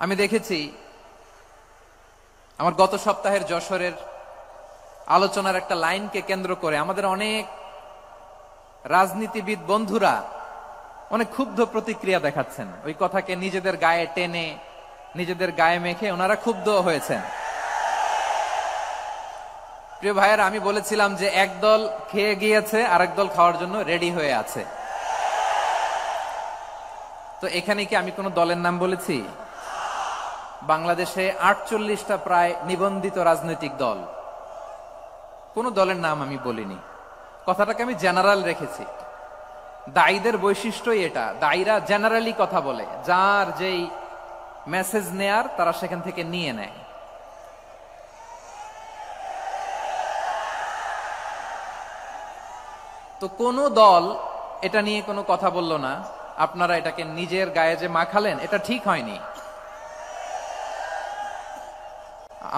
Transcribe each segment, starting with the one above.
আমি দেখেছি আমার গত সপ্তাহের যশোরের আলোচনার একটা লাইনকে কেন্দ্র করে আমাদের অনেক রাজনীতিবিদ বন্ধুরা অনেক ক্ষুব্ধ প্রতিক্রিয়া দেখাচ্ছেন। ওই কথাকে নিজেদের গায়ে টেনে নিজেদের গায়ে মেখে ওনারা ক্ষুব্ধ হয়েছেন। প্রিয় ভাইয়েরা, আমি বলেছিলাম যে একদল খেয়ে গিয়েছে, আরেক দল খাওয়ার জন্য রেডি হয়ে আছে। তো এখানে কি আমি কোনো দলের নাম বলেছি? বাংলাদেশে 48টা প্রায় নিবন্ধিত রাজনৈতিক দল, কোন দলের নাম আমি বলিনি। কথাটাকে আমি জেনারেল রেখেছি। দায়ীদের বৈশিষ্ট্যই এটা, দায়ীরা জেনারেলি কথা বলে, যার যেই মেসেজ নেয়ার তারা সেখান থেকে নিয়ে নেয়। তো কোন দল এটা নিয়ে কোনো কথা বলল না। আপনারা এটাকে নিজের গায়ে যে মাখালেন, এটা ঠিক হয়নি।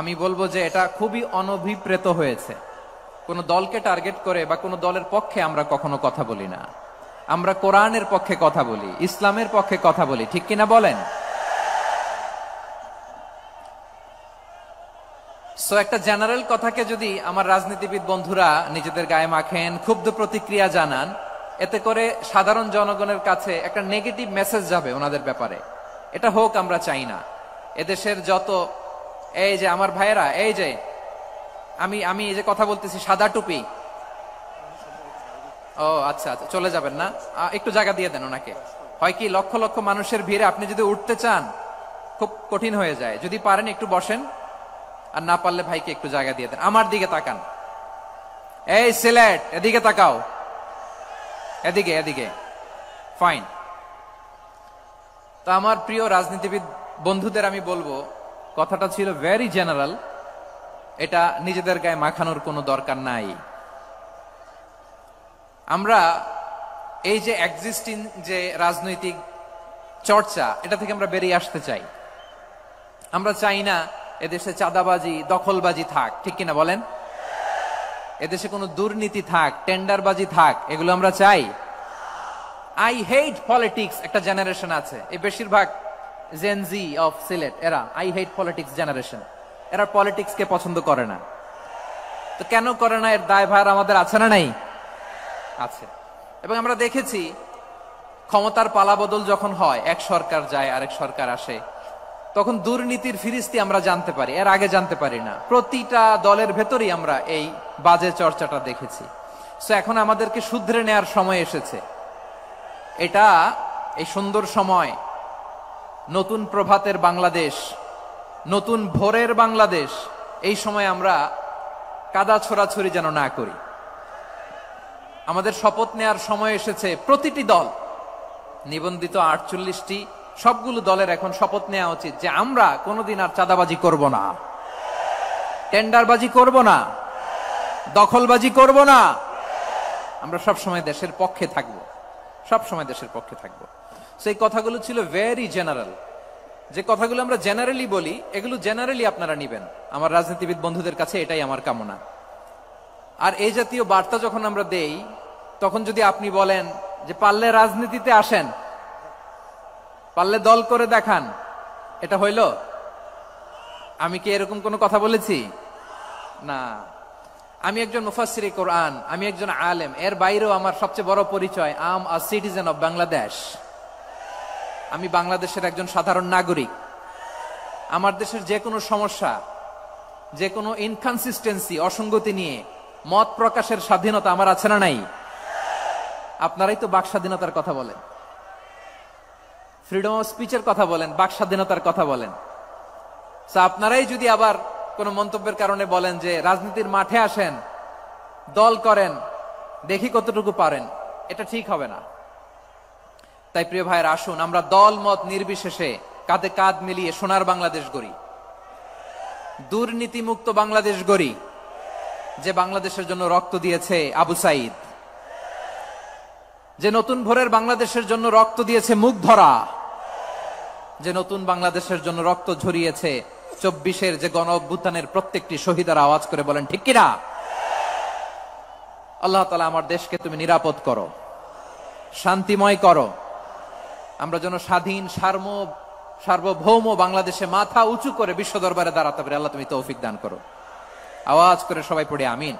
আমি বলবো যে এটা খুবই অনভিপ্রেত হয়েছে। কোন দলকে টার্গেট করে বা কোন দলের পক্ষে আমরা কখনো কথা বলি না। আমরা কোরআনের পক্ষে কথা বলি, ইসলামের পক্ষে কথা বলি, ঠিক কিনা বলেন? সো একটা জেনারেল কথাকে যদি আমার রাজনীতিবিদ বন্ধুরা নিজেদের গায়ে মাখেন, ক্ষুব্ধ প্রতিক্রিয়া জানান, এতে করে সাধারণ জনগণের কাছে একটা নেগেটিভ মেসেজ যাবে ওনাদের ব্যাপারে। এটা হোক আমরা চাই না। এদেশের যত এই যে আমার ভাইয়েরা, এই যে আমি এই যে কথা বলতেছি, সাদা টুপি, ও আচ্ছা আচ্ছা, চলে যাবেন না? একটু জায়গা দিয়ে দেন ওনাকে। হয় কি, লক্ষ লক্ষ মানুষের ভিড়ে আপনি যদি উঠতে চান খুব কঠিন হয়ে যায়। যদি পারেন একটু বসেন, আর না পারলে ভাইকে একটু জায়গা দিয়ে দেন। আমার দিকে তাকান, এই সিলেট, এদিকে তাকাও, এদিকে এদিকে, ফাইন। তো আমার প্রিয় রাজনীতিবিদ বন্ধুদের আমি বলবো, কথাটা ছিল ভেরি জেনারেল, এটা নিজেদের গায়ে মাখানোর কোনো দরকার নাই। আমরা এই যে এক্সিস্টিং যে রাজনৈতিক চর্চা, এটা থেকে আমরা বেরিয়ে আসতে চাই। আমরা চাই না এদেশে চাঁদাবাজি, দখলবাজি থাক, ঠিক কিনা বলেন? এদেশে কোনো দুর্নীতি থাক, টেন্ডারবাজি থাক, এগুলো আমরা চাই। আই হেট পলিটিক্স একটা জেনারেশন আছে, এই বেশিরভাগ জেনজি অফ সিলেট, এরা আই হেট পলিটিক্স জেনারেশন। এরা পলিটিক্স কে পছন্দ করে না। তো কেন করে না, এর দায়ভার আমাদের আছে না নাই? আছে। এবং আমরা দেখেছি ক্ষমতার পালাবদল যখন হয়, এক সরকার যায় আরেক সরকার আসে, তখন দুর্নীতির ফিরিস্তি আমরা জানতে পারি, এর আগে জানতে পারি না। প্রতিটা দলের ভেতরেই আমরা এই বাজে চর্চাটা দেখেছি। সো এখন আমাদেরকে শুধরে নেয়ার সময় এসেছে। এটা এই সুন্দর সময়, নতুন প্রভাতের বাংলাদেশ, নতুন ভোরের বাংলাদেশ, এই সময় আমরা কাদা ছোড়াছুড়ি যেন না করি। আমাদের শপথ নেয়ার সময় এসেছে। প্রতিটি দল, নিবন্ধিত 48টি, সবগুলো দলের এখন শপথ নেওয়া উচিত যে আমরা কোনোদিন আর চাঁদাবাজি করব না, টেন্ডারবাজি করব না, দখলবাজি করব না। আমরা সবসময় দেশের পক্ষে থাকব, সবসময় দেশের পক্ষে থাকব। সেই কথাগুলো ছিল ভেরি জেনারেল। যে কথাগুলো আমরা জেনারেলি বলি, এগুলো জেনারেলি আপনারা নিবেন। আমার রাজনীতিবিদ বন্ধুদের কাছে এটাই আমার কামনা। আর এই জাতীয় বার্তা যখন আমরা দেই, তখন যদি আপনি বলেন যে পারলে রাজনীতিতে আসেন, পারলে দল করে দেখান, এটা হইল? আমি কি এরকম কোনো কথা বলেছি? না। আমি একজন মুফাসসিরে কোরআন, আমি একজন আলেম, এর বাইরেও আমার সবচেয়ে বড় পরিচয়, I am a citizen of Bangladesh. আমি বাংলাদেশের একজন সাধারণ নাগরিক। আমার দেশের যে কোনো সমস্যা, যে কোনো ইনকনসিস্টেন্সি, অসঙ্গতি নিয়ে মত প্রকাশের স্বাধীনতা আমার আছে না নাই? আপনারাই তো বাক স্বাধীনতার কথা বলেন, ফ্রিডম অফ স্পিচের কথা বলেন, বাক স্বাধীনতার কথা বলেন। আপনারাই যদি আবার কোন মন্তব্যের কারণে বলেন যে রাজনীতির মাঠে আসেন, দল করেন, দেখি কতটুকু পারেন, এটা ঠিক হবে না। তাই প্রিয় ভাইয়ের, আসুন আমরা দল মত নির্বিশেষে কাঁধে কাঁধ মিলিয়ে সোনার বাংলাদেশ গড়ি, দুর্নীতিমুক্ত বাংলাদেশ গড়ি, যে বাংলাদেশের জন্য রক্ত দিয়েছে আবু সাইদ, যে নতুন ভোরের বাংলাদেশের জন্য রক্ত দিয়েছে মুগ্ধরা, যে নতুন বাংলাদেশের জন্য রক্ত ঝরিয়েছে 24-এর যে গণ অভ্যুত্থানের প্রত্যেকটি শহীদের আওয়াজ করে বলেন ঠিক কিনা? আল্লাহ তাআলা আমার দেশকে তুমি নিরাপদ করো, শান্তিময় করো। আমরা যেন স্বাধীন, সার্বভৌম বাংলাদেশে মাথা উঁচু করে বিশ্ব দরবারে দাঁড়াতে পারে। আল্লাহ তুমি তৌফিক দান করো। আওয়াজ করে সবাই পড়ে আমিন।